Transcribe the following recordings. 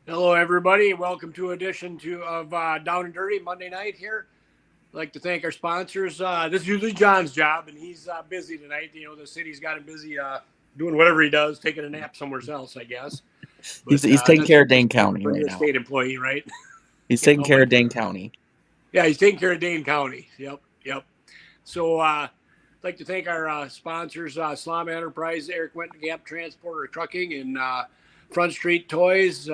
Hello, everybody. Welcome to of Down and Dirty Monday night here. I'd like to thank our sponsors. This is usually John's job, and he's busy tonight. You know, the city's got him busy doing whatever he does, taking a nap somewhere else, I guess. He's But taking care of Dane County for right a now. state employee, right? He's taking care of Dane County. Yeah, he's taking care of Dane County. Yep. So I'd like to thank our sponsors, Slom Enterprise, Eric Wentegap Transporter Trucking, and Front Street Toys,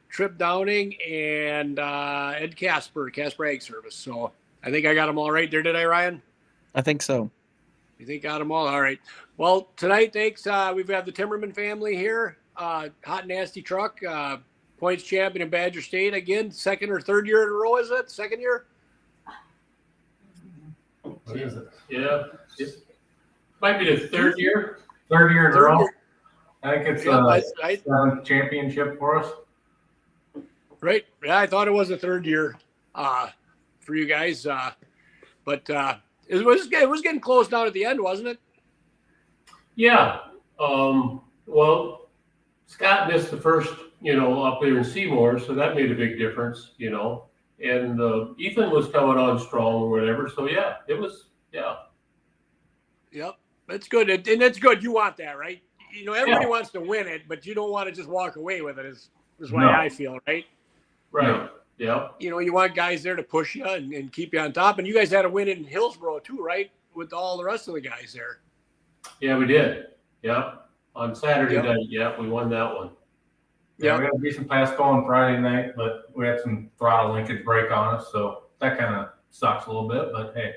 Trip Downing, and Ed Casper Ag Service. So I think I got them all right there, did I, Ryan? I think so. You think got them all? All right. Well, tonight, thanks. We've got the Timmerman family here. Hot Nasty Truck, points champion in Badger State again. Second or third year in a row, is it? Second year? What is it? Yeah, it might be the third year. Third year in a row. Year. I think it's right. seventh championship for us. Right. Yeah, I thought it was the third year for you guys. But it was getting close down at the end, wasn't it? Yeah. Well, Scott missed the first, up there in Seymour, so that made a big difference, And Ethan was coming on strong or whatever. So yeah, it was. Yeah. Yep. That's good. And that's good. You want that, right? Everybody wants to win it, but you don't want to just walk away with it is why I feel, right? Right. Yeah. You want guys there to push you and keep you on top. And you guys had a win in Hillsboro too, right? With all the rest of the guys there. Yeah, we did. Yeah. On Saturday night, we won that one. Yeah, we had a decent pass going Friday night, but we had some throttle linkage break on us, so that kind of sucks a little bit. But hey,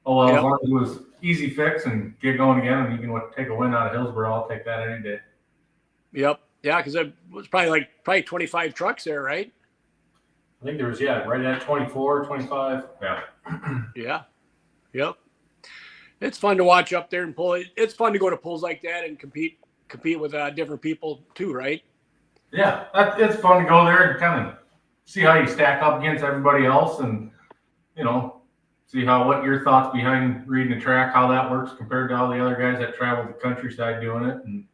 as long as it was easy fix and get going again, and you can take a win out of Hillsboro, I'll take that any day. Yep. Yeah, because it was probably 25 trucks there, right? I think there was, right at 24, 25. Yeah. Yeah. Yep. It's fun to watch up there and pull. It's fun to go to pulls like that and compete with different people too, right? Yeah, it's fun to go there and kind of see how you stack up against everybody else, and see what your thoughts behind reading the track, how that works compared to all the other guys that travel the countryside doing it. And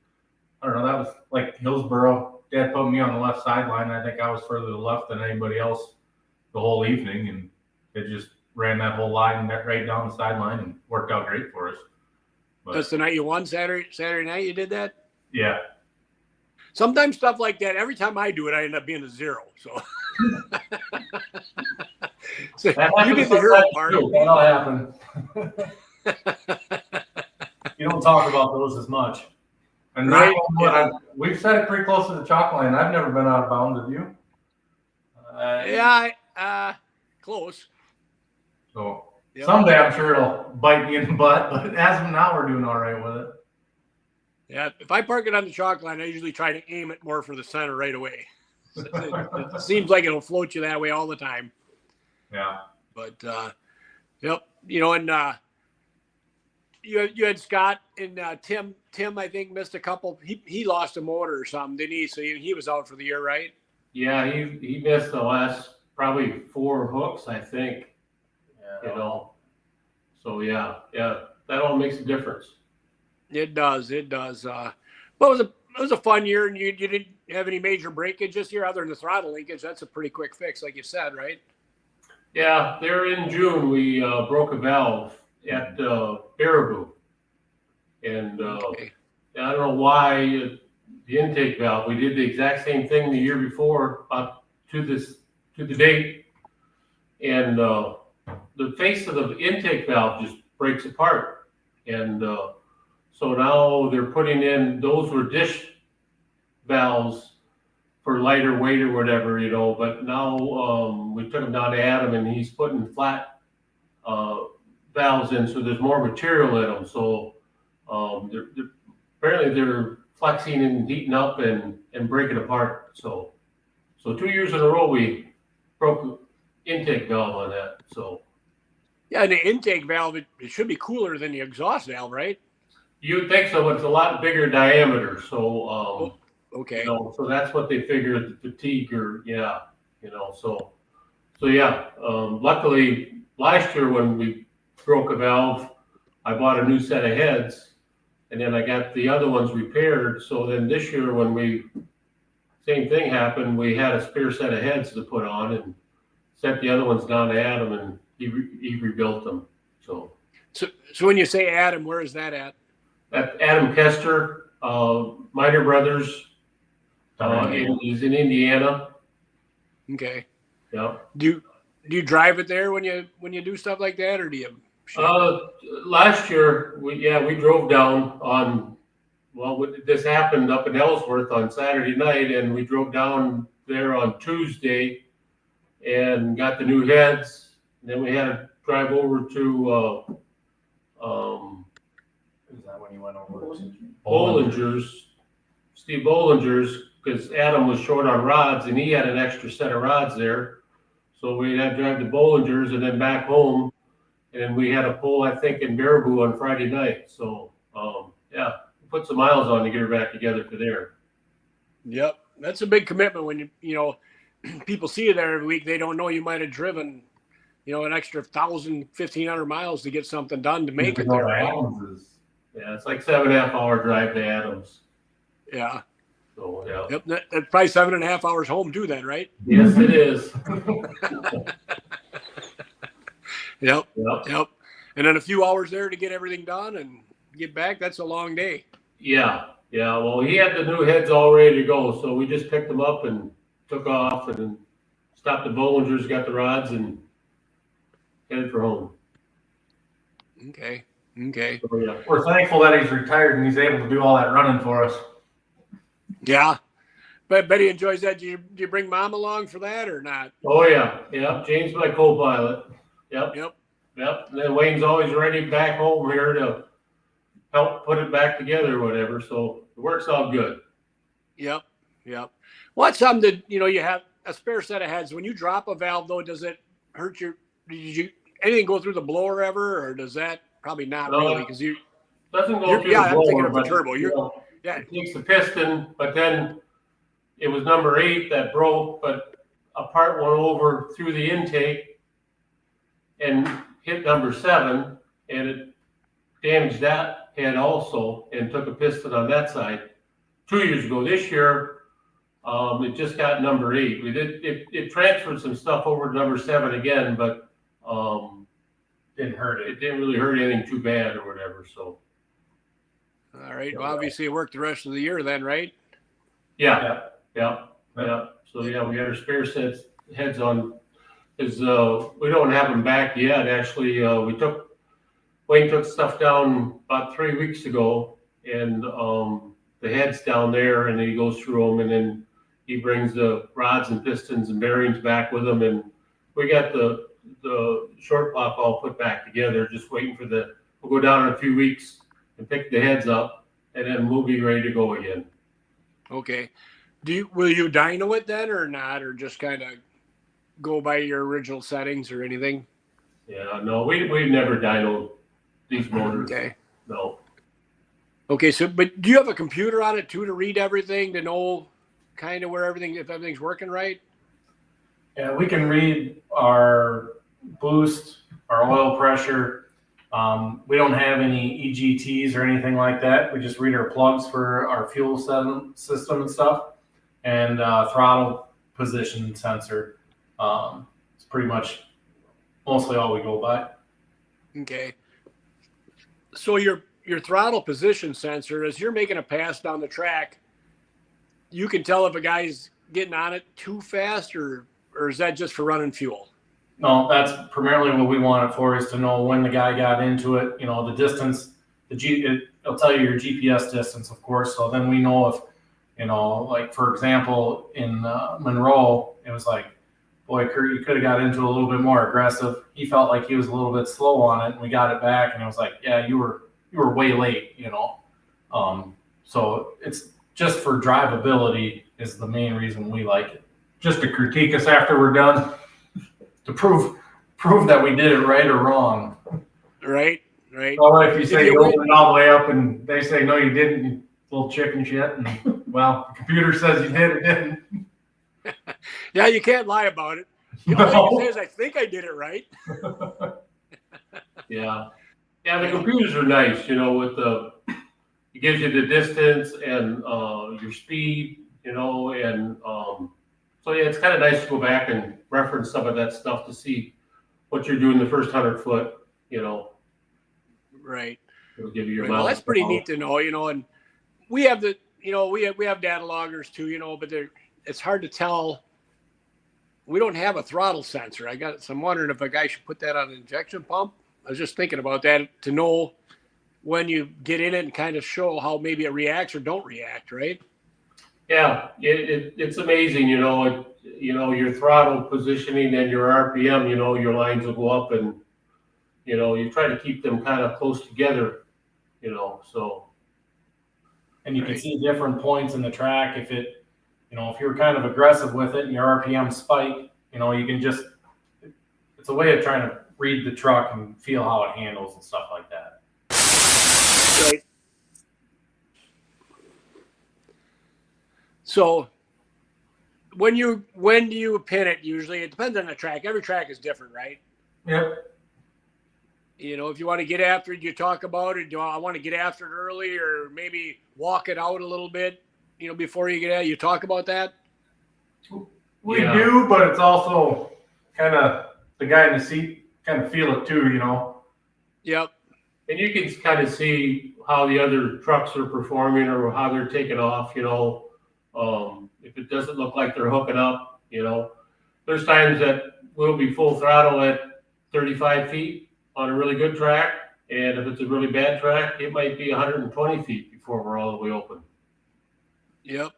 I don't know, that was like Hillsboro. Dad put me on the left sideline. I think I was further to the left than anybody else the whole evening, and it just ran that whole line right down the sideline and worked out great for us. But that's the night you won, Saturday night you did that? Yeah. Sometimes stuff like that, every time I do it, I end up being a zero. So, so you did the hero part. That'll happen. You don't talk about those as much. And right. We've set it pretty close to the chalk line. I've never been out of bounds, have you? Close. So someday I'm sure it'll bite me in the butt, but as of now, we're doing all right with it. Yeah, if I park it on the chalk line, I usually try to aim it more for the center right away. It seems like it'll float you that way all the time. Yeah. But, and you had Scott and Tim. Tim, I think, missed a couple. He lost a motor or something, didn't he? So he was out for the year, right? Yeah, he missed the last probably 4 hooks, I think. Yeah. So yeah, that all makes a difference. It does. But it was a fun year, and you didn't have any major breakage this year other than the throttle linkage. That's a pretty quick fix, like you said, right? Yeah, there in June we broke a valve at Baraboo, and I don't know why the intake valve. We did the exact same thing the year before, to the date, and the face of the intake valve just breaks apart, and so now they're putting in, those were dish valves for lighter weight or whatever, but now we took them down to Adam and he's putting flat valves in, so there's more material in them. So apparently they're flexing and heating up and breaking apart. So 2 years in a row we broke the intake valve on that. So yeah, and the intake valve, it should be cooler than the exhaust valve, right? You would think so, but it's a lot bigger diameter. So, okay. So that's what they figured, the fatigue so yeah. Luckily, last year when we broke a valve, I bought a new set of heads, and then I got the other ones repaired. So then this year when we same thing happened. We had a spare set of heads to put on and sent the other ones down to Adam, and he rebuilt them. So when you say Adam, where is that at? that Adam Kester, Miner Brothers, he's in Indiana. Okay. Yeah. Do you drive it there when you do stuff like that, or do you? Last year, we drove down on. Well, this happened up in Ellsworth on Saturday night, and we drove down there on Tuesday and got the new heads. And then we had to drive over to Is that when you went over to Bollinger's, Steve Bollinger's, because Adam was short on rods and he had an extra set of rods there. So we had to drive to Bollinger's and then back home. And we had a pull, I think, in Baraboo on Friday night. So, put some miles on to get her back together for there. Yep, that's a big commitment when you people see you there every week. They don't know you might have driven, an extra 1,000, 1,500 miles to get something done to make it there. Right? Yeah, it's like 7.5 hour drive to Adams. Yeah. So yeah. Yep, that's probably 7.5 hours home too. Then, right? Yes, it is. Yep. And then a few hours there to get everything done and get back. That's a long day. Yeah. Well, he had the new heads all ready to go, so we just picked them up and took off and stopped at Bollinger's, got the rods, and headed for home. Okay. So, yeah. We're thankful that he's retired and he's able to do all that running for us. Yeah. But Betty enjoys that. Do you bring Mom along for that or not? Oh yeah. James, my co-pilot. Yep. And then Wayne's always ready back home here to help put it back together or whatever. So it works out good. Yep. What's something that, you have a spare set of heads. When you drop a valve though, does it hurt did you anything go through the blower ever, or does that probably not really? Because you doesn't go through the I'm thinking blower, of the turbo. It takes the piston, but then it was number 8 that broke, but a part went over through the intake and hit number 7, and it damaged that head also and took a piston on that side 2 years ago. This year, it just got number 8. It transferred some stuff over to number 7 again, but didn't hurt it. It didn't really hurt anything too bad or whatever. So, all right. Well, obviously it worked the rest of the year then, right? Yeah. So we had our spare heads on. Is we don't have them back yet. Actually, Wayne took stuff down about 3 weeks ago, and the heads down there, and he goes through them, and then he brings the rods and pistons and bearings back with him, and we got the short block all put back together. Just waiting for we'll go down in a few weeks and pick the heads up, and then we'll be ready to go again. Okay. Will you dyno it then or not, or just kind of go by your original settings or anything? Yeah, no, we've never dynoed these motors. Okay. No. Okay, so but do you have a computer on it too to read everything, to know kind of if everything's working right? Yeah, we can read our boost, our oil pressure. We don't have any EGTs or anything like that. We just read our plugs for our fuel system and stuff, and throttle position sensor. It's pretty much mostly all we go by. Okay. So your throttle position sensor, as you're making a pass down the track, you can tell if a guy's getting on it too fast, or is that just for running fuel? No, that's primarily what we want it for, is to know when the guy got into it. The distance, it'll tell you your GPS distance, of course. So then we know if, like for example, in Monroe, it was like, boy, Kurt, you could have got into it a little bit more aggressive. He felt like he was a little bit slow on it, and we got it back, and it was like, yeah, you were way late, So it's just for drivability is the main reason we like it. Just to critique us after we're done. To prove that we did it right or wrong. Right. Well, if you say you opened it all the way up and they say, no, you didn't, you little chicken shit. And, well, the computer says you did or didn't. Yeah, you can't lie about it. The only thing you say is, I think I did it right. Yeah, the computers are nice, with it gives you the distance and your speed, you know, and so yeah, it's kind of nice to go back and reference some of that stuff to see what you're doing the first 100 foot, you know. Right. It'll give you your Right. Well, miles that's per pretty hour. neat to know, you know, and we have the, you know, we have data loggers too, you know, but it's hard to tell. We don't have a throttle sensor. So I'm wondering if a guy should put that on an injection pump. I was just thinking about that to know when you get in it and kind of show how maybe it reacts or don't react, right? Yeah, it's amazing, you know, your throttle positioning and your RPM, you know, your lines will go up and, you know, you try to keep them kind of close together, you know, so. And you can Right. see different points in the track. If it, you know, if you're kind of aggressive with it and your RPM spike, you know, you can just, it's a way of trying to read the truck and feel how it handles and stuff like that. Right. So when do you pin it usually? It depends on the track. Every track is different, right? Yep. You know, if you want to get after it, you talk about it. Do I want to get after it early or maybe walk it out a little bit, you know, before you get at it? You talk about that? We Yeah. do, but it's also kind of the guy in the seat kind of feel it too, you know. Yep. And you can kind of see how the other trucks are performing or how they're taking off, you know. If it doesn't look like they're hooking up, you know, there's times that we'll be full throttle at 35 feet on a really good track. And if it's a really bad track, it might be 120 feet before we're all the way open. Yep.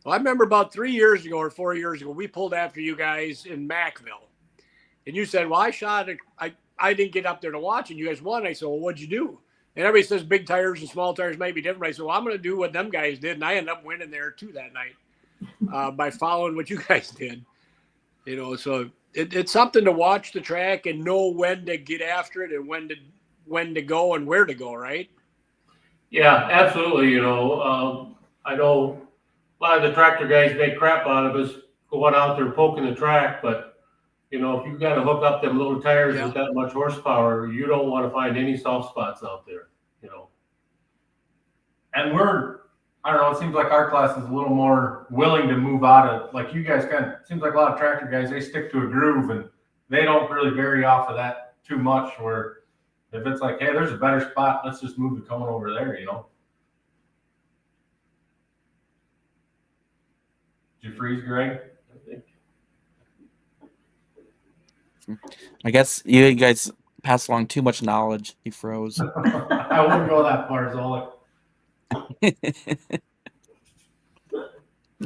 Well, I remember about 3 years ago or 4 years ago, we pulled after you guys in Mackville. And you said, well, I shot it. I didn't get up there to watch and you guys won. I said, well, what'd you do? And everybody says big tires and small tires might be different. I said, well, I'm going to do what them guys did. And I ended up winning there too that night by following what you guys did. You know, so it's something to watch the track and know when to get after it and when to go and where to go, right? Yeah, absolutely. You know, I know a lot of the tractor guys make crap out of us going out there poking the track, but you know, if you've got to hook up them little tires with that much horsepower, you don't want to find any soft spots out there, you know. And I don't know, it seems like our class is a little more willing to move out of, like you guys seems like a lot of tractor guys, they stick to a groove and they don't really vary off of that too much, where if it's like, hey, there's a better spot, let's just move the cone over there, you know. Did you freeze, Greg? I guess you guys passed along too much knowledge. He froze. I wouldn't go that far, Zolik.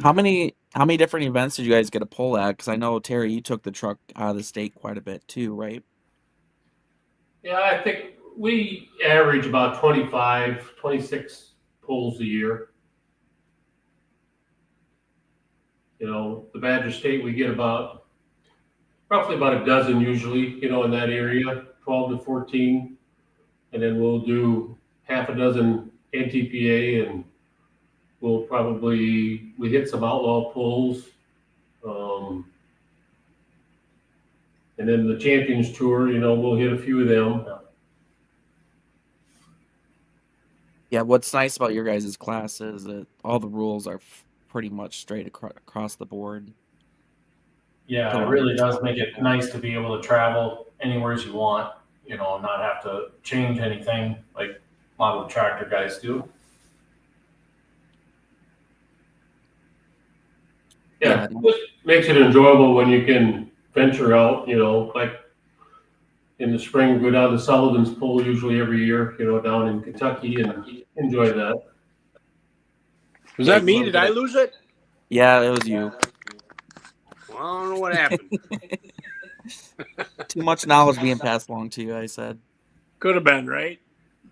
How many different events did you guys get a pull at? Because I know, Terry, you took the truck out of the state quite a bit too, right? Yeah, I think we average about 25, 26 pulls a year. You know, the Badger State, we get roughly about a dozen usually, you know, in that area, 12 to 14. And then we'll do half a dozen NTPA and we hit some outlaw pulls. And then the Champions Tour, you know, we'll hit a few of them. Yeah, what's nice about your guys' class is that all the rules are pretty much straight across the board. Yeah, it really does make it nice to be able to travel anywhere you want, you know, and not have to change anything like a lot of the tractor guys do. Yeah, it just makes it enjoyable when you can venture out, you know, like in the spring, we go down to Sullivan's Pool usually every year, you know, down in Kentucky and enjoy that. Was that me? Did I lose it? Yeah, it was you. Well, I don't know what happened. Too much knowledge being passed along to you, I said. Could have been, right?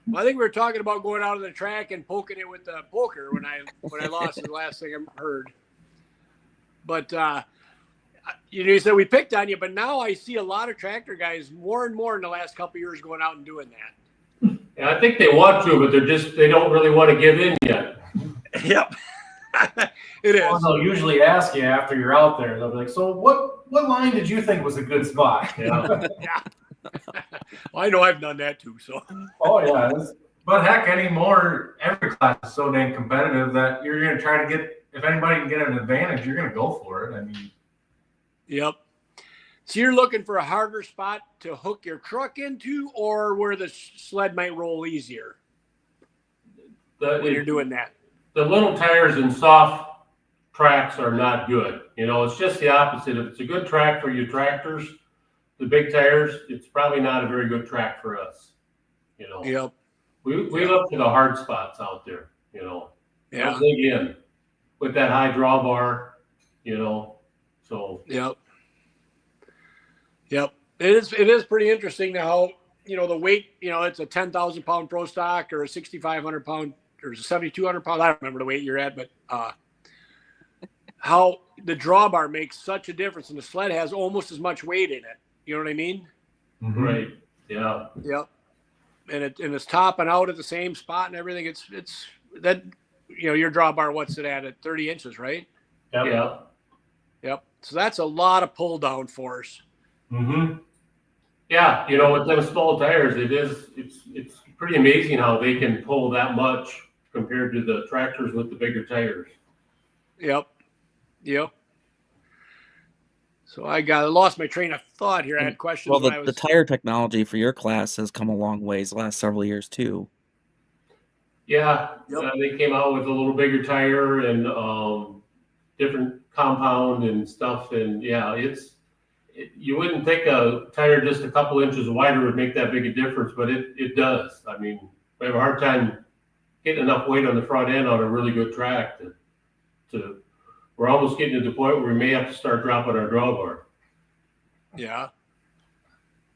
Well, I think we were talking about going out on the track and poking it with the poker when I lost the last thing I heard. But you said we picked on you, but now I see a lot of tractor guys more and more in the last couple of years going out and doing that. Yeah, I think they want to, but they don't really want to give in yet. Yep. It is. Well, they'll usually ask you after you're out there. They'll be like, "So what line did you think was a good spot?" Yeah. Yeah. Well, I know I've done that too. So. Oh yeah. But heck, anymore, every class is so dang competitive that you're going to try to get if anybody can get an advantage, you're going to go for it. I mean, Yep. So you're looking for a harder spot to hook your truck into, or where the sled might roll easier when you're doing that? The little tires and soft tracks are not good. You know, it's just the opposite. If it's a good track for your tractors, the big tires, it's probably not a very good track for us. You know, Yep. we look for the hard spots out there. You know, Yeah. They'll dig in with that high drawbar. You know, so Yep. Yep. It is pretty interesting how, the weight, it's a 10,000 pound pro stock or a 6,500 pound or 7,200 pound. I don't remember the weight you're at, but how the drawbar makes such a difference, and the sled has almost as much weight in it. You know what I mean? right, yeah, Yep. And it's topping out at the same spot and everything. It's that, your drawbar, what's it at 30 inches, right? Yep. yeah. Yep. So that's a lot of pull down force. mm-hmm. Yeah, with them small tires, it's pretty amazing how they can pull that much compared to the tractors with the bigger tires. Yep. Yep. So I lost my train of thought here. I had questions. Well, when the tire technology for your class has come a long ways the last several years too. Yeah, Yep. they came out with a little bigger tire and different compound and stuff, and yeah, you wouldn't think a tire just a couple inches wider would make that big a difference, but it does. I mean, we have a hard time getting enough weight on the front end on a really good track to we're almost getting to the point where we may have to start dropping our drawbar. Yeah.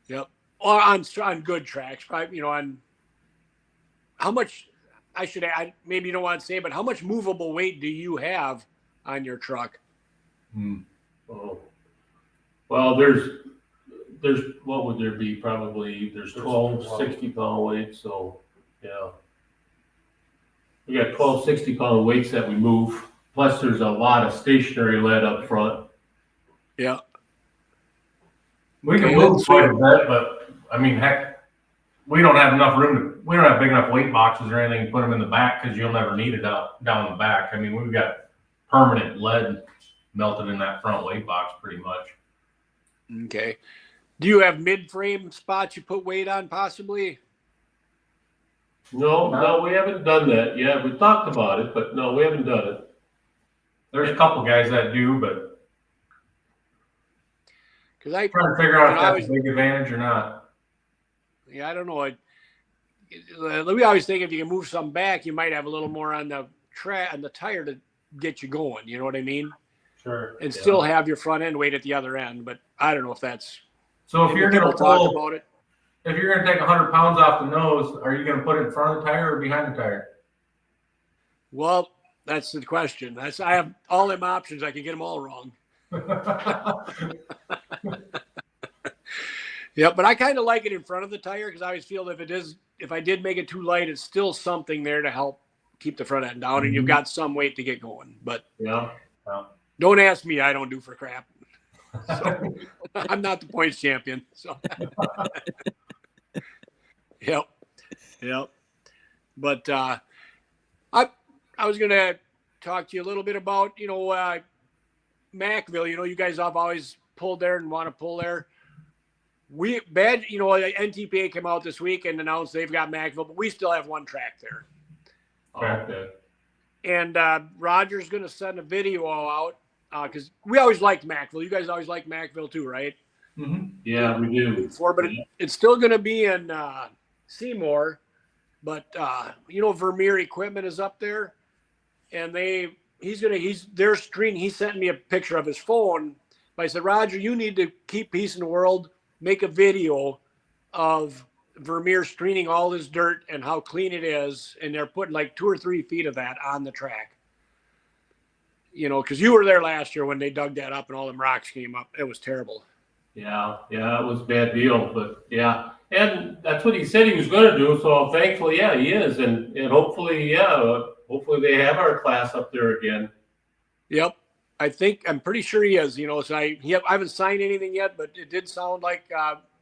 Yep. Or on good tracks, probably, on how much maybe you don't want to say, but how much movable weight do you have on your truck? Oh. Well, there's what would there be? Probably there's 12 60-pound weights. So yeah, we got 12 60-pound weights that we move. Plus, there's a lot of stationary lead up front. Yeah. We can Okay, move let's quite see. a bit, but I mean, heck, we don't have enough room we don't have big enough weight boxes or anything to put them in the back because you'll never need it down the back. I mean, we've got permanent lead melted in that front weight box pretty much. Okay. Do you have mid-frame spots you put weight on possibly? No, we haven't done that yet. We talked about it, but no, we haven't done it. There's a couple guys that do, but Because I trying to figure out if I that's a big advantage or not. Yeah, I don't know. We always think if you can move some back, you might have a little more on the tire to get you going. You know what I mean? Sure. And still have your front end weight at the other end. But I don't know if that's. So if you're going to talk about it, if you're going to take 100 pounds off the nose, are you going to put it in front of the tire or behind the tire? well, that's the question. I have all them options. I can get them all wrong. Yeah, but I kind of like it in front of the tire because I always feel if I did make it too light, it's still something there to help keep the front end down, and you've got some weight to get going. But Yeah. don't ask me; I don't do for crap. So I'm not the points champion. So yep. But I was gonna talk to you a little bit about Macville. You guys have always pulled there and want to pull there. NTPA came out this week and announced they've got Macville, but we still have one track there. Okay. And Roger's going to send a video out because we always liked Macville. You guys always liked Macville too, right? Mm-hmm. Yeah, we do. But it's still going to be in Seymour. But Vermeer Equipment is up there, and their screen. He sent me a picture of his phone. But I said, Roger, you need to keep peace in the world. Make a video of Vermeer screening all this dirt and how clean it is, and they're putting like 2 or 3 feet of that on the track. Because you were there last year when they dug that up and all them rocks came up. It was terrible. Yeah, it was a bad deal, but yeah, and that's what he said he was going to do. So thankfully, yeah, he is, and hopefully, hopefully they have our class up there again. Yep. I'm pretty sure he is, so I haven't signed anything yet, but it did sound like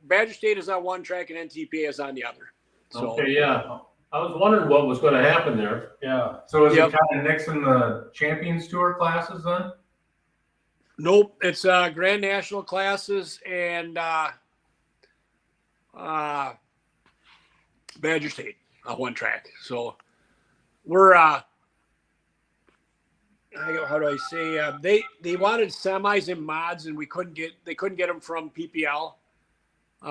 Badger State is on one track and NTPA is on the other. So, Okay, yeah. I was wondering what was going to happen there. Yeah. So is Yep. it kind of nixing the Champions Tour classes then? Nope, it's Grand National classes and Badger State on one track. So we're how do I say they wanted semis and mods and they couldn't get them from PPL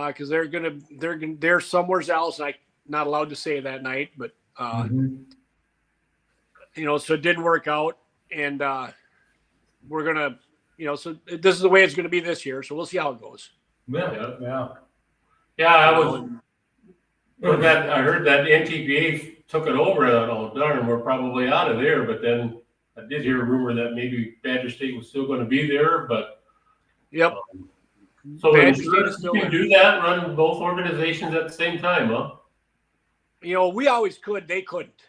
because they're somewhere else. And I'm not allowed to say that night, but so it didn't work out, and we're gonna so this is the way it's going to be this year. So we'll see how it goes. Yeah. Yeah, I heard that NTPA took it over. I thought, oh darn, we're probably out of there. But then I did hear a rumor that maybe Badger State was still going to be there. But Yep. So Badger you State is still can there. do that, run both organizations at the same time, huh? We always could. They couldn't,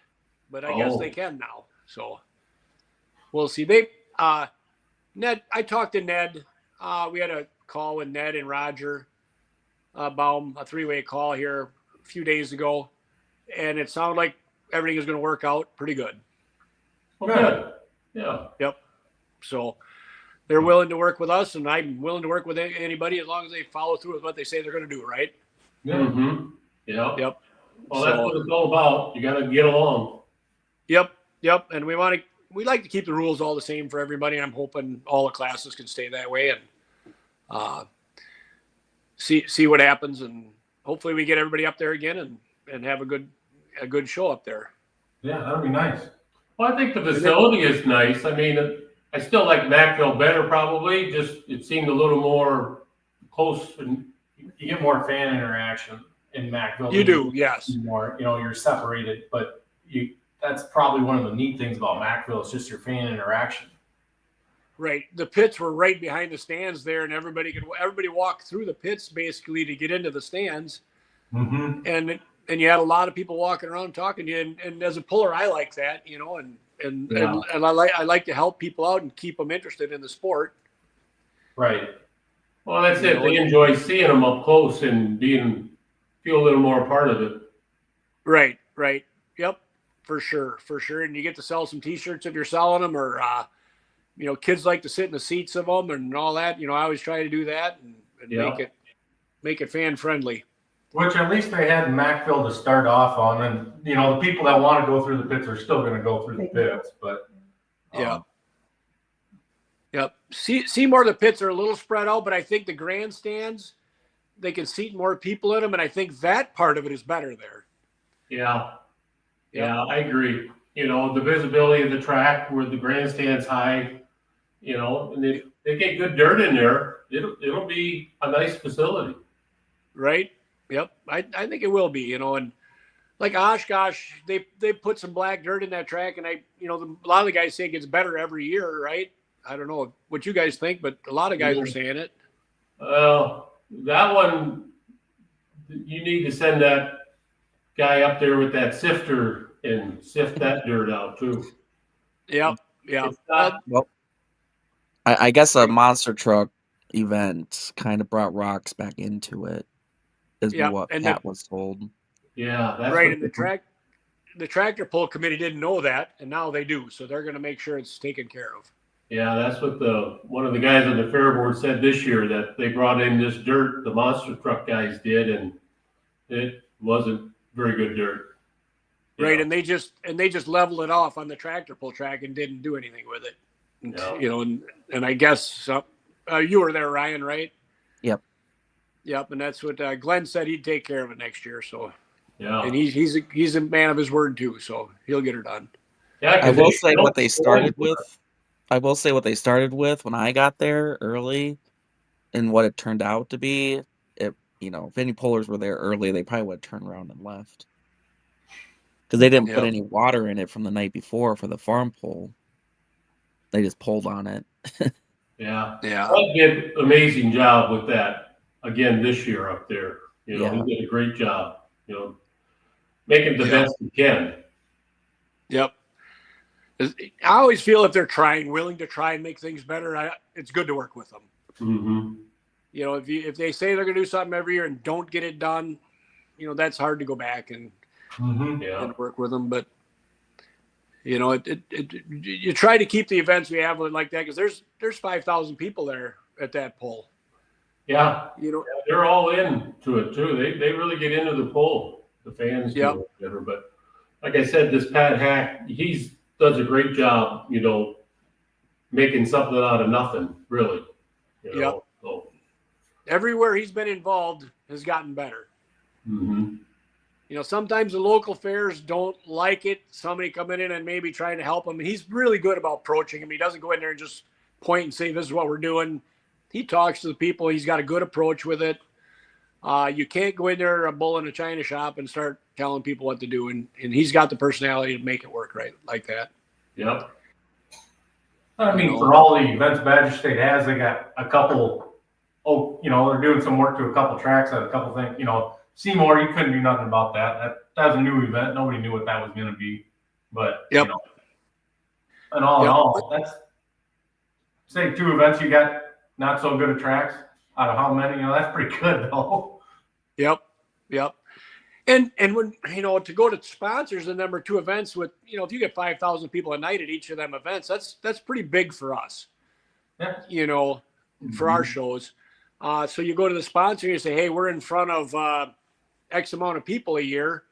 but I guess Oh. they can now. So we'll see. Ned, I talked to Ned. We had a call with Ned and Roger Baum, a three-way call here a few days ago, and it sounded like everything is going to work out pretty good. Well, good. Yeah. Yep. So they're willing to work with us, and I'm willing to work with anybody as long as they follow through with what they say they're going to do, right? Mm-hmm. Yeah. Yep. Well, that's what it's all about. You got to get along. Yep. And we like to keep the rules all the same for everybody. And I'm hoping all the classes can stay that way and see what happens. And hopefully we get everybody up there again and have a good show up there. Yeah, that'd be nice. Well, I think the facility is nice. I mean, I still like Mackville better, probably. Just it seemed a little more close, and You get more fan interaction in Mackville. You do, yes. More, you're separated, but that's probably one of the neat things about Mackville is just your fan interaction. Right. The pits were right behind the stands there, and everybody walked through the pits basically to get into the stands. Mm-hmm. And you had a lot of people walking around talking to you. And as a puller, I like that, and I like to help people out and keep them interested in the sport. Right. well, that's it. They enjoy seeing them up close and feel a little more a part of it. Right. Yep. For sure. And you get to sell some T-shirts if you're selling them, or kids like to sit in the seats of them and all that. I always try to do that and Yeah. make it fan friendly. Which at least they had Mackville to start off on, and the people that want to go through the pits are still going to go through the pits. But Yep. Seymour, the pits are a little spread out, but I think the grandstands, they can seat more people in them, and I think that part of it is better there. Yeah. Yeah, I agree. The visibility of the track where the grandstand's high, and if they get good dirt in there, it'll be a nice facility. Right. Yep. I think it will be, and like Oshkosh, they put some black dirt in that track, and a lot of the guys say it gets better every year, right? I don't know what you guys think, but a lot of guys are saying it. Well, that one, you need to send that guy up there with that sifter and sift that dirt out too. Yep. It's not- Well, I guess a monster truck event kind of brought rocks back into it, is Yeah, what and Pat was told. yeah, that's right. what- And the tractor pull committee didn't know that, and now they do. So they're going to make sure it's taken care of. Yeah, that's what one of the guys on the fair board said this year, that they brought in this dirt, the monster truck guys did, and it wasn't very good dirt. Right. Yeah. And they just leveled it off on the tractor pull track and didn't do anything with it. Yeah. And I guess you were there, Ryan, right? Yep. And that's what Glenn said he'd take care of it next year. So, Yeah. and he's a man of his word too. So he'll get it done. Yeah, 'cause I will they say don't- what they started with. I will say what they started with when I got there early, and what it turned out to be. If any pullers were there early, they probably would have turned around and left, because they didn't put Yep. any water in it from the night before for the farm pull. They just pulled on it. Yeah. Yeah. Bud did an amazing job with that again this year up there. Yeah. He did a great job, making the best he can. Yep. I always feel if they're willing to try and make things better, it's good to work with them. Mm-hmm. If they say they're going to do something every year and don't get it done, that's hard to go back. And Mm-hmm. Yeah. and work with them. But you know, you try to keep the events we have like that, because there's 5,000 people there at that pole. Yeah. You know, They're all into it too. They really get into the poll. The fans Yep. do, whatever. But like I said, this Pat Hack, does a great job, making something out of nothing, really. Yep. So, everywhere he's been involved has gotten better. mm-hmm. You know, sometimes the local fairs don't like it. Somebody coming in and maybe trying to help him. And he's really good about approaching him. He doesn't go in there and just point and say, this is what we're doing. He talks to the people. He's got a good approach with it. You can't go in there a bull in a china shop and start telling people what to do. And he's got the personality to make it work right like that. Yep. I mean, for all the events Badger State has, they got a couple, they're doing some work to a couple tracks at a couple things, Seymour, you couldn't do nothing about that. That was a new event. Nobody knew what that was going to be. But, Yep. And all in all, that's, say 2 events you got not so good at tracks out of how many, that's pretty good though. Yep. And when, to go to sponsors the number 2 events with, if you get 5,000 people a night at each of them events, that's pretty big for us, Yeah. For our shows. So you go to the sponsor and you say, hey, we're in front of X amount of people a year.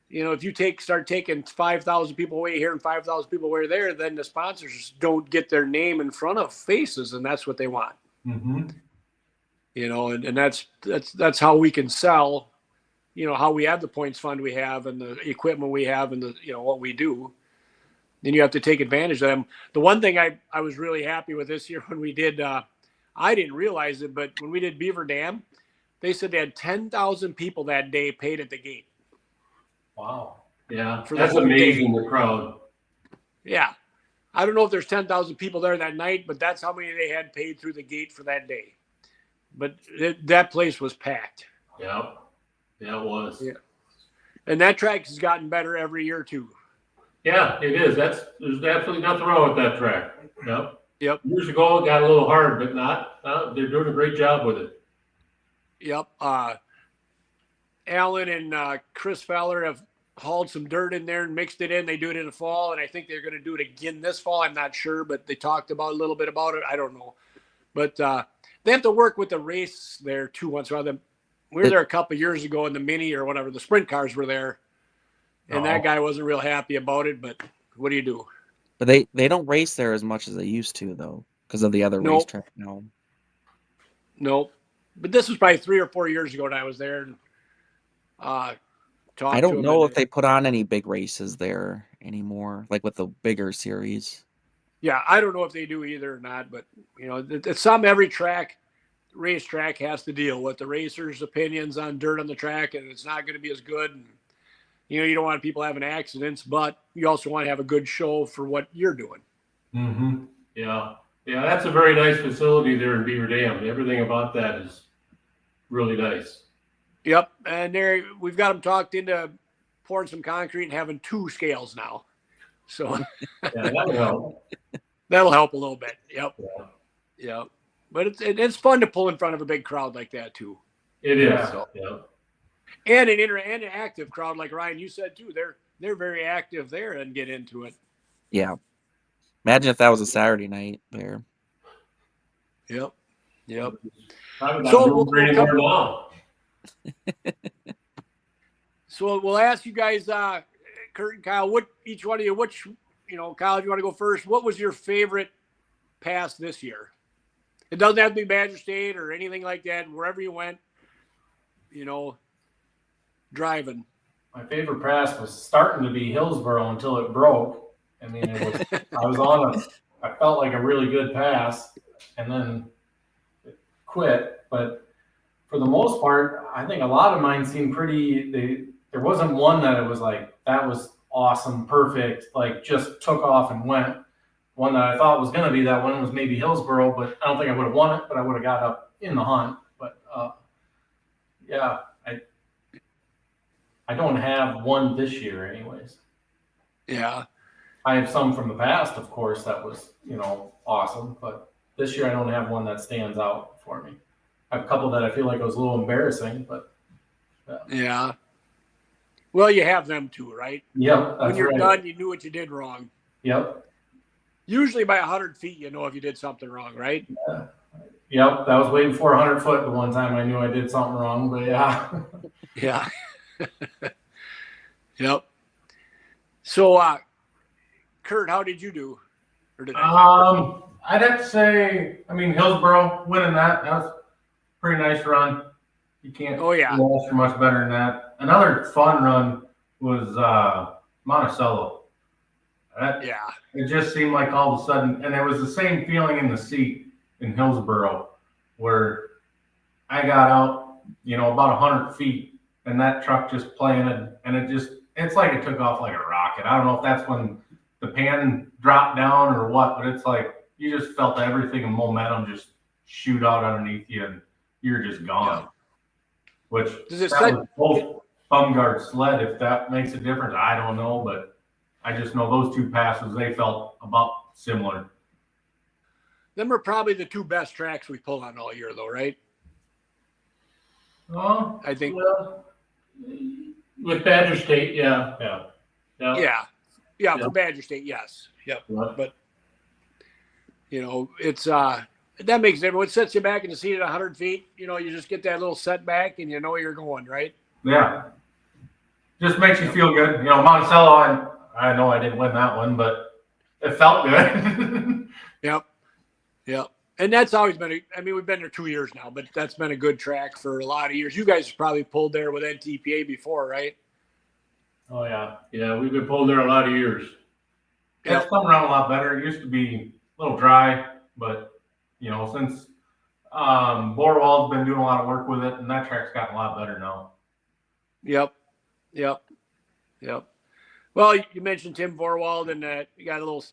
If you start taking 5,000 people away here and 5,000 people away there, then the sponsors don't get their name in front of faces, and that's what they want. Mm-hmm. And that's how we can sell, how we have the points fund we have and the equipment we have and what we do. Then you have to take advantage of them. The one thing I was really happy with this year when we did, I didn't realize it, but when we did Beaver Dam, they said they had 10,000 people that day paid at the gate. Wow. Yeah. For the That's whole amazing, day. the crowd. Yeah. I don't know if there's 10,000 people there that night, but that's how many they had paid through the gate for that day. But that place was packed. Yeah. Yeah, it was. Yeah. And that track has gotten better every year too. Yeah, it is. There's absolutely nothing wrong with that track. Yep. Yep. Years ago, it got a little hard, but not. They're doing a great job with it. Yep. Alan and Chris Fowler have hauled some dirt in there and mixed it in. They do it in the fall, and I think they're going to do it again this fall. I'm not sure, but they talked about a little bit about it. I don't know. But they have to work with the race there too once in a while. We were there a couple of years ago in the mini or whatever. The sprint cars were there, and that guy wasn't real happy about it. But what do you do? But they don't race there as much as they used to, though, because of the other racetrack now. Nope. But this was probably 3 or 4 years ago when I was there. And, I don't know if they put on any big races there anymore, like with the bigger series. Yeah, I don't know if they do either or not. But, it's every racetrack has to deal with the racers' opinions on dirt on the track, and it's not going to be as good. And, you don't want people having accidents, but you also want to have a good show for what you're doing. Mm-hmm. Yeah. Yeah, that's a very nice facility there in Beaver Dam. Everything about that is really nice. Yep. And we've got them talked into pouring some concrete and having 2 scales now. So Yeah, that'll help. that'll help a little bit. Yep. Yeah. Yep. But it's fun to pull in front of a big crowd like that too. It is. Yeah. Yeah. And an active crowd, like Ryan, you said too. They're very active there and get into it. Yeah. Imagine if that was a Saturday night there. Yep. Probably not So doing we'll very come- more now. So we'll ask you guys, Kurt and Kyle, each one of you, Kyle, if you want to go first, what was your favorite pass this year? It doesn't have to be Badger State or anything like that. Wherever you went, driving. My favorite pass was starting to be Hillsboro until it broke. I mean, I felt like a really good pass, and then it quit. But for the most part, I think a lot of mine seemed there wasn't one that it was like, that was awesome, perfect, like just took off and went. One that I thought was going to be that one was maybe Hillsboro, but I don't think I would have won it, but I would have got up in the hunt. But yeah, I don't have one this year anyways. Yeah. I have some from the past, of course, that was, awesome. But this year I don't have one that stands out for me. I have a couple that I feel like it was a little embarrassing, but Yeah. Well, you have them too, right? Yep, When that's you're right. done, you knew what you did wrong. Yep, Usually by 100 feet, you know if you did something wrong, right? yep. That was way before 100 foot. The one time I knew I did something wrong, but yeah. Yeah. Yep. So, Kurt, how did you do? Or did I? I'd have to say, I mean, Hillsboro winning that was a pretty nice run. You can't Oh, yeah. ask for much better than that. Another fun run was Monticello. Yeah. It just seemed like all of a sudden, and it was the same feeling in the seat in Hillsboro, where I got out, about 100 feet, and that truck just planted, and it's like it took off like a rocket. I don't know if that's when the pan dropped down or what, but it's like you just felt everything and momentum just shoot out underneath you, and you're just gone. Yeah. Which Does it that set- was both thumb guard sled. If that makes a difference, I don't know, but I just know those two passes, they felt about similar. Them are probably the two best tracks we pull on all year, though, right? Oh, I think. With Badger State, yeah. Yeah. Yeah. For Badger State, yes. Yep. Yeah. But it's that makes it. What sets you back in the seat at 100 feet, you just get that little setback and you know you're going, right? yeah. Just makes you feel good. Monticello, I know I didn't win that one, but it felt good. Yep. And that's always been we've been there 2 years now, but that's been a good track for a lot of years. You guys probably pulled there with NTPA before, right? Oh yeah. Yeah, we've been pulling there a lot of years. It's come around a lot better. It used to be a little dry, but since Borwald's been doing a lot of work with it, and that track's gotten a lot better now. Yep. Well, you mentioned Tim Vorwald, and you got a little,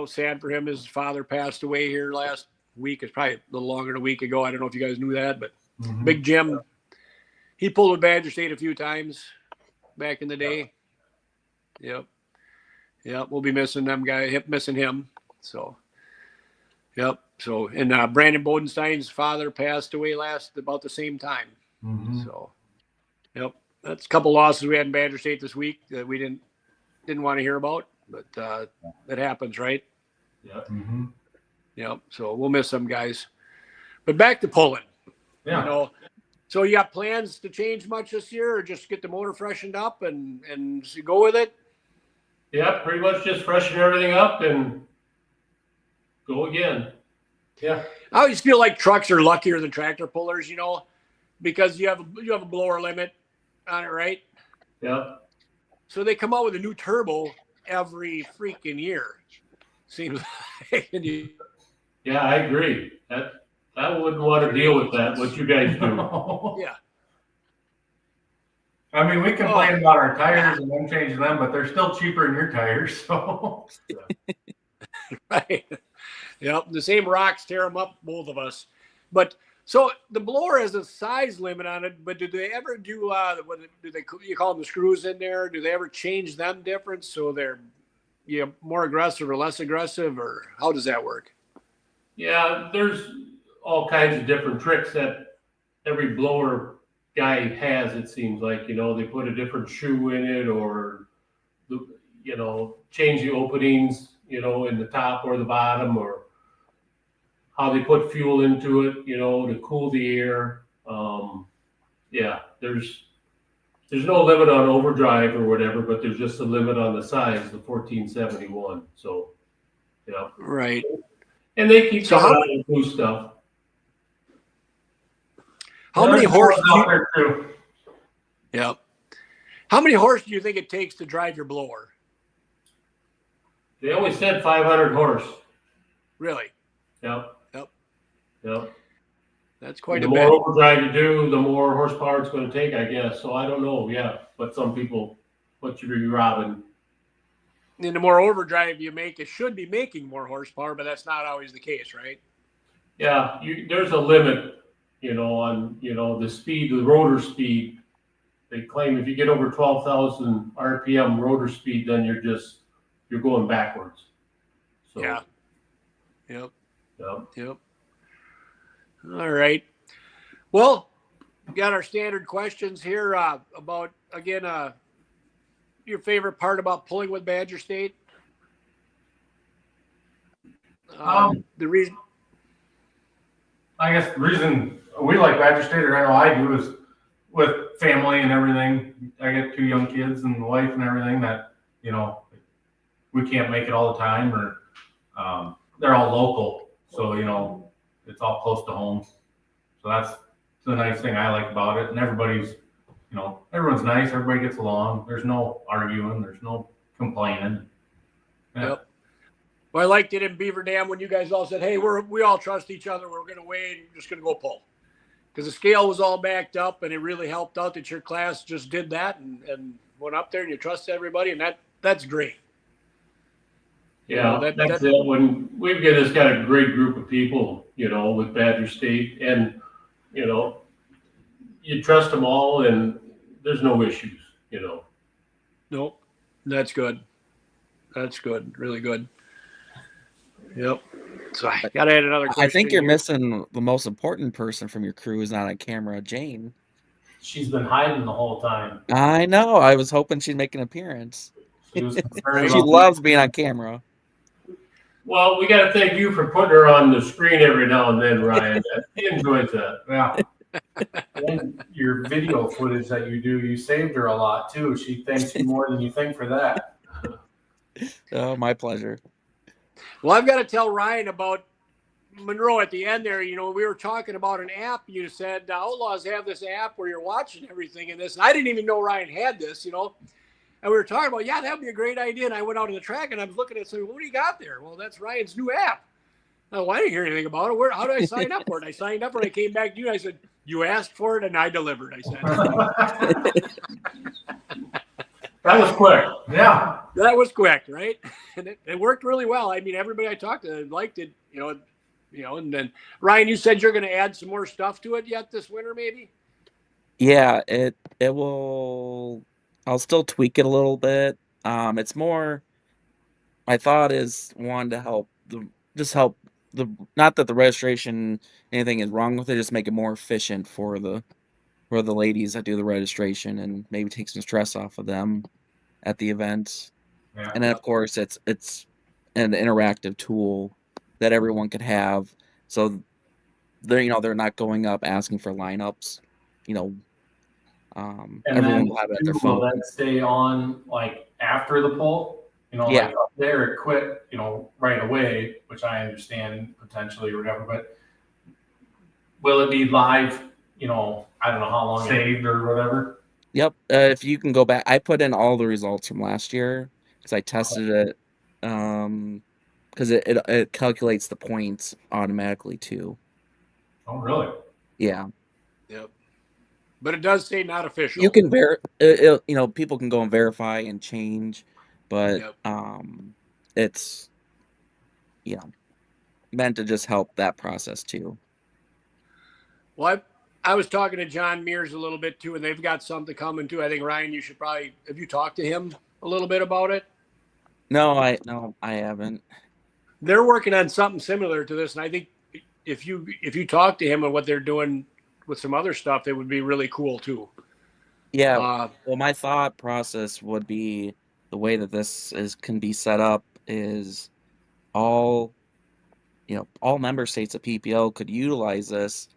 sad for him. His father passed away here last week. It's probably a little longer than a week ago. I don't know if you guys knew that, but Big Jim, he pulled with Badger State a few times back in the day. Yep. We'll be missing missing him. So, yep. So, and Brandon Bodenstein's father passed away about the same time. So, yep. That's a couple losses we had in Badger State this week that we didn't want to hear about, but that happens, right? Yeah. Yep. So we'll miss some guys. But back to pulling. Yeah. So you got plans to change much this year, or just get the motor freshened up and go with it? Yeah, pretty much just freshen everything up and go again. Yeah. I always feel like trucks are luckier than tractor pullers, because you have a blower limit on it, right? Yeah. So they come out with a new turbo every freaking year. Seems like. Yeah, I agree. I wouldn't want to deal with that, what you guys do. Yeah. I mean, we complain about our tires and them changing them, but they're still cheaper than your tires. So. Right. Yep. The same rocks tear them up, both of us. But so the blower has a size limit on it, but do they ever do you call them the screws in there? Do they ever change them different so they're more aggressive or less aggressive, or how does that work? Yeah, there's all kinds of different tricks that every blower guy has, it seems like. They put a different shoe in it, or change the openings, in the top or the bottom, or how they put fuel into it, to cool the air. Yeah, there's no limit on overdrive or whatever, but there's just a limit on the size, the 1471. So, yeah. Right. And they keep coming out with new stuff. How many horse? Yeah. How many horse do you think it takes to drive your blower? They only said 500 horse. Really? Yep. That's quite the a bit. The more overdrive you do, the more horsepower it's going to take, I guess. So I don't know. Yeah, but some people, what you be robbing. And the more overdrive you make, it should be making more horsepower, but that's not always the case, right? Yeah, there's a limit, on the speed, the rotor speed. They claim if you get over 12,000 RPM rotor speed, then you're going backwards. So, yeah. Yep. Yep. All right. Well, we got our standard questions here about, again, your favorite part about pulling with Badger State? The reason. I guess the reason we like Badger State, or I know I do, is with family and everything. I get 2 young kids and the wife and everything that, you know, we can't make it all the time, or they're all local. So, you know, it's all close to home. So that's the nice thing I like about it. And everybody's, you know, everyone's nice. Everybody gets along. There's no arguing. There's no complaining. Yeah. Yep. Well, I liked it in Beaver Dam when you guys all said, "Hey, we all trust each other. We're going to wait. We're just going to go pull," because the scale was all backed up, and it really helped out that your class just did that and went up there, and you trusted everybody, and that's great. Yeah, that's it. When we've just got a great group of people, you know, with Badger State, and you know, you trust them all, and there's no issues, you know. Nope, that's good. That's good. Really good. Yep. So I got to add another question. I think you're here. missing the most important person from your crew who's not on camera, Jane. She's been hiding the whole time. I know. I was hoping she'd make an appearance. She was concerned She about loves being on camera. Well, we got to thank you for putting her on the screen every now and then, Ryan. She enjoys that. Yeah. and your video footage that you do. You saved her a lot too. She thanks you more than you think for that. Oh, my pleasure. Well, I've got to tell Ryan about Monroe at the end there. You know, we were talking about an app. You said Outlaws have this app where you're watching everything in this. And I didn't even know Ryan had this, you know. And we were talking about, yeah, that would be a great idea. And I went out on the track and I was looking at saying, what do you got there? Well, that's Ryan's new app. Oh, I didn't hear anything about it. How do I sign up for it? I signed up and I came back to you. I said, you asked for it and I delivered. I said. That was quick. Yeah. That was quick, right? And it worked really well. I mean, everybody I talked to liked it, you know, and then Ryan, you said you're going to add some more stuff to it yet this winter, maybe? Yeah, it will. I'll still tweak it a little bit. It's more. My thought is one to help not that the registration anything is wrong with it, just make it more efficient for the ladies that do the registration and maybe take some stress off of them at the event. Yeah. And then of course it's an interactive tool that everyone could have, so they're not going up asking for lineups, and everyone will have it at their phone. Will that stay on like after the poll? Yeah. Like up there it quit, right away, which I understand potentially or whatever, but will it be live, I don't know how long saved or whatever? Yep. If you can go back, I put in all the results from last year because I tested it. Because it calculates the points automatically too. Oh, really? Yeah. Yep. But it does say not official. You can people can go and verify and change, but it's meant to just help that process too. Well, I was talking to John Mears a little bit too, and they've got something coming too. I think Ryan, you should probably have you talked to him a little bit about it? No, I haven't. They're working on something similar to this, and I think if you talk to him and what they're doing with some other stuff, it would be really cool too. Yeah. Well, my thought process would be the way that this can be set up is all member states of PPL could utilize this,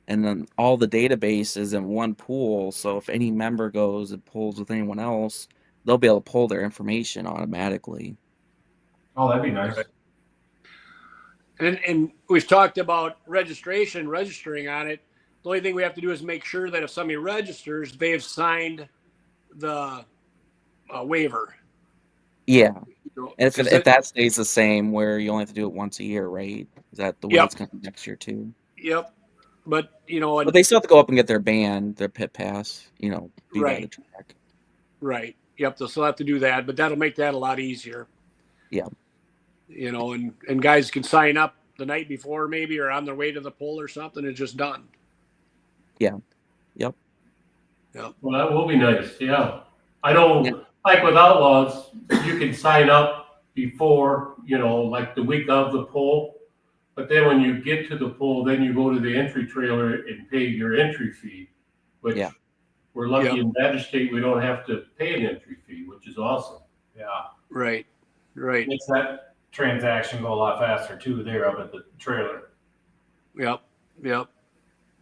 and then all the database is in one pool. So if any member goes and pulls with anyone else, they'll be able to pull their information automatically. Oh, that'd be nice. And we've talked about registering on it. The only thing we have to do is make sure that if somebody registers, they've signed the waiver. Yeah. And if that stays the same, where you only have to do it once a year, right? Is that the way it's going to be next year too? Yep. But but they still have to go up and get their band, their pit pass, be right. by the track. Right. Yep. They'll still have to do that, but that'll make that a lot easier. Yeah. And guys can sign up the night before maybe, or on their way to the poll or something. It's just done. Yeah. Yep. Yep. Well, that will be nice. Yeah. I know, like with Outlaws, you can sign up before, like the week of the poll. But then when you get to the poll, then you go to the entry trailer and pay your entry fee, which we're lucky Yep. in Badger State, we don't have to pay an entry fee, which is awesome. Yeah. Right. Right. Makes that transaction go a lot faster too there up at the trailer. Yep. Yep.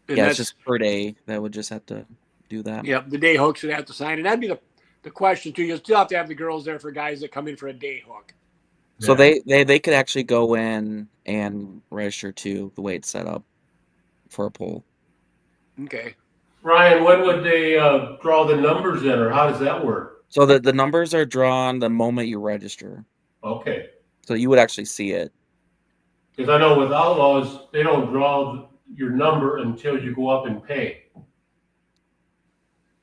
And Yeah, that's it's just per day that would just have to do that. yep. The day hooks would have to sign, and that'd be the question too. You still have to have the girls there for guys that come in for a day hook. So Yeah. they could actually go in and register too, the way it's set up for a poll. Okay. Ryan, when would they draw the numbers in, or how does that work? So the numbers are drawn the moment you register. Okay. So you would actually see it. Because I know with Outlaws, they don't draw your number until you go up and pay.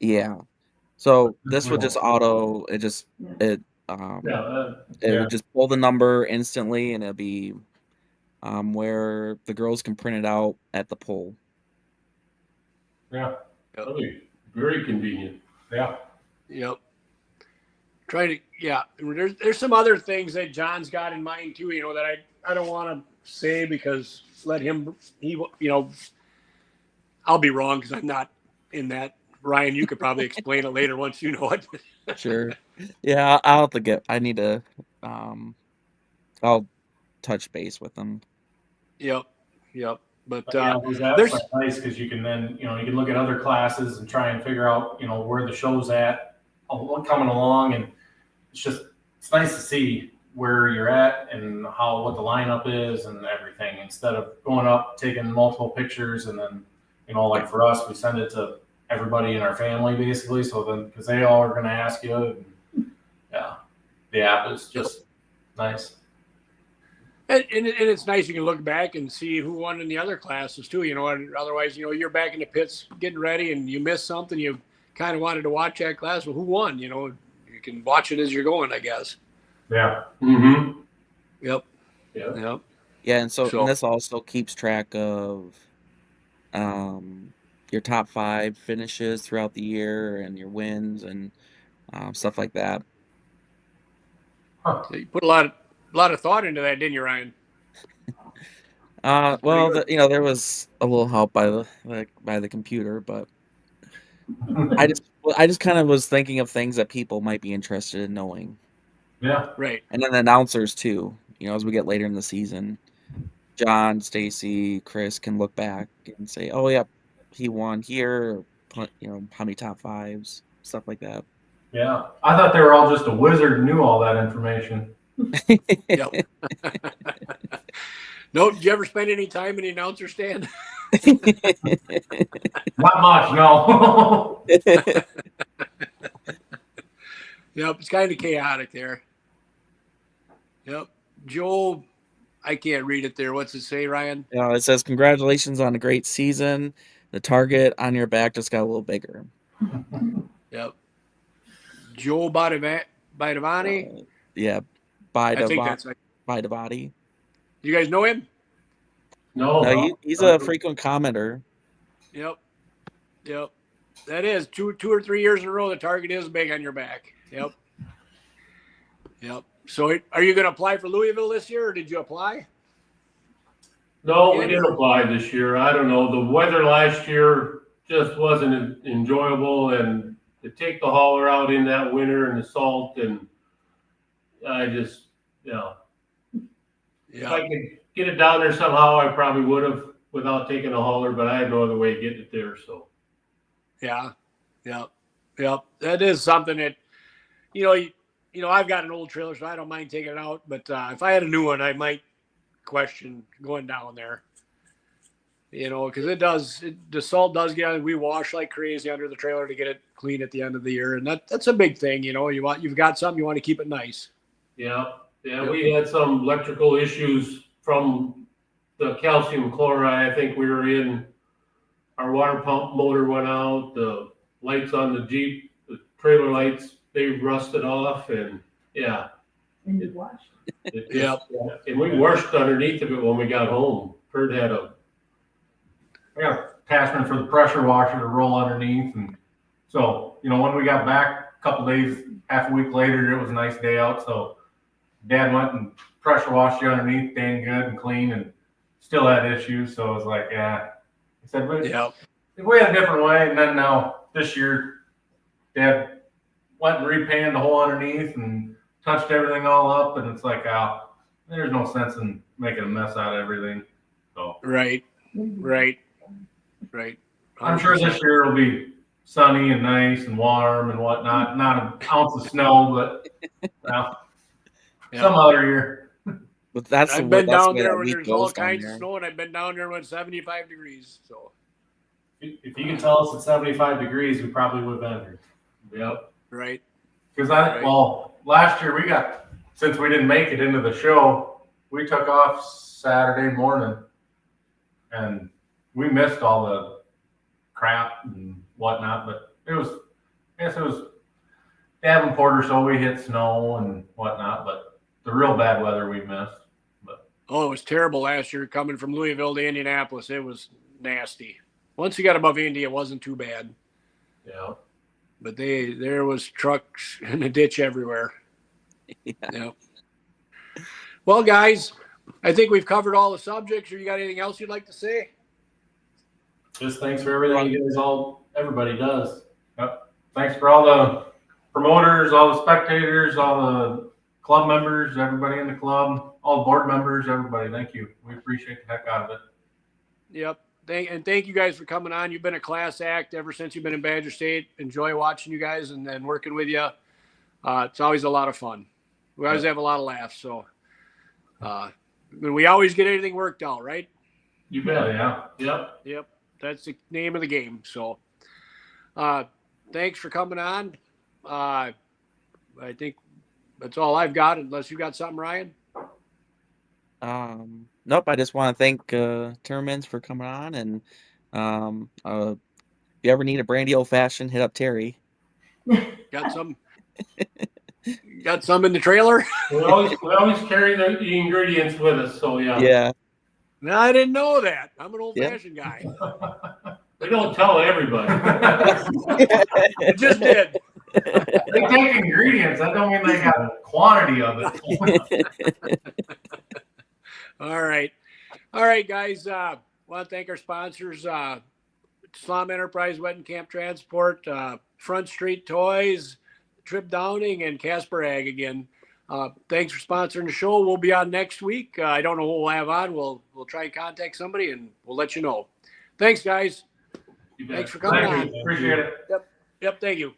Yeah. So This this would will- just auto it Yeah. it would just pull the number instantly, and it'll be where the girls can print it out at the poll. Yeah. That'd be very convenient. Yeah. Yep. Trying to yeah. There's some other things that John's got in mind too. You know that I don't want to say because let him I'll be wrong because I'm not in that. Ryan, you could probably explain it later once you know it. Sure. Yeah, I'll have to I need to I'll touch base with them. Yep. But But yeah, there's that's nice because you can then, you can look at other classes and try and figure out, where the show's at coming along. And it's nice to see where you're at and what the lineup is and everything, instead of going up, taking multiple pictures. And then, like for us, we send it to everybody in our family basically. So then, because they all are going to ask you, and yeah, the app is just nice. And it's nice you can look back and see who won in the other classes too. And otherwise, you're back in the pits getting ready and you miss something. You kind of wanted to watch that class. Well, who won? You can watch it as you're going, I guess. Yeah. Mm-hmm. Yep. Yeah. Yeah, and and this also keeps track of your top 5 finishes throughout the year and your wins and stuff like that. Huh. So you put a lot of thought into that, didn't you, Ryan? Well, there was a little help by the computer, but I just kind of was thinking of things that people might be interested in knowing. Yeah. Right. And then the announcers too. As we get later in the season, John, Stacy, Chris can look back and say, "Oh yeah, he won here." How many top 5s, stuff like that. Yeah. I thought they were all just a wizard and knew all that information. Yep. No, did you ever spend any time in the announcer stand? Not much, no. Yep, it's kind of chaotic there. Yep. Joel, I can't read it there. What's it say, Ryan? It says, "Congratulations on a great season. The target on your back just got a little bigger." Yep. Joel Badavani. Yeah, I think that's right. Badavati. You guys know him? No. He's a frequent commenter. Yep. That is 2 or 3 years in a row. The target is big on your back. Yep. So, are you going to apply for Louisville this year, or did you apply? No, we didn't apply this year. I don't know. The weather last year just wasn't enjoyable, and to take the hauler out in that winter and the salt, and I just, if I could get it down there somehow, I probably would have without taking a hauler, but I had no other way of getting it there. So, Yeah. That is something that, I've got an old trailer, so I don't mind taking it out. But if I had a new one, I might question going down there. Because the salt does get on. We wash like crazy under the trailer to get it clean at the end of the year, and that's a big thing. You've got something, you want to keep it nice. Yeah. We had some electrical issues from the calcium chloride. I think we were in, our water pump motor went out, the lights on the Jeep, the trailer lights, they rusted off, and yeah. And you washed. And we washed underneath of it when we got home. Kurt had I got an attachment for the pressure washer to roll underneath. And so, when we got back a couple days, half a week later, it was a nice day out. So Dad went and pressure washed you underneath, dang good and clean, and still had issues. So I was like, yeah. He said, we had a different way. And then now this year, Dad went and repanned the hole underneath and touched everything all up, and it's like, there's no sense in making a mess out of everything. So Right. I'm sure this year will be sunny and nice and warm and whatnot. Not an ounce of snow, but some other year. But that's I've been that's the down way there that when week there's all goes down kinds of there. snow, and I've been down there when it's 75 degrees. So If you can tell us it's 75 degrees, we probably would have been here. Yep. right. Because last year since we didn't make it into the show, we took off Saturday morning, and we missed all the crap and whatnot. But I guess it was Davenport or so. We hit snow and whatnot, but the real bad weather we missed. Oh, it was terrible last year coming from Louisville to Indianapolis. It was nasty. Once you got above Indy, it wasn't too bad. Yeah. But there was trucks in the ditch everywhere. Yeah. Well, guys, I think we've covered all the subjects. Or you got anything else you'd like to say? Just thanks for everything you guys everybody does. Yep. Thanks for all the promoters, all the spectators, all the club members, everybody in the club, all the board members, everybody. Thank you. We appreciate the heck out of it. Yep. Thank you guys for coming on. You've been a class act ever since you've been in Badger State. Enjoy watching you guys and working with you. It's always a lot of fun. We always have a lot of laughs. So we always get everything worked out, right? You bet. Yeah. Yep. That's the name of the game. So thanks for coming on. I think that's all I've got, unless you got something, Ryan. Nope. I just want to thank Timmermans for coming on, and if you ever need a brandy old fashioned, hit up Terry. Got some. Got some in the trailer. We always carry the ingredients with us. So yeah. Yeah. No, I didn't know that. I'm an old fashioned guy. We don't tell everybody. I just did. They take ingredients. That don't mean they got a quantity of it. All right, guys. Want to thank our sponsors, Slum Enterprise Wet and Camp Transport, Front Street Toys, Trip Downing, and Casper Ag again. Thanks for sponsoring the show. We'll be on next week. I don't know what we'll have on. We'll try and contact somebody, and we'll let you know. Thanks, guys. Thanks for coming on. Appreciate it. Yep. Thank you.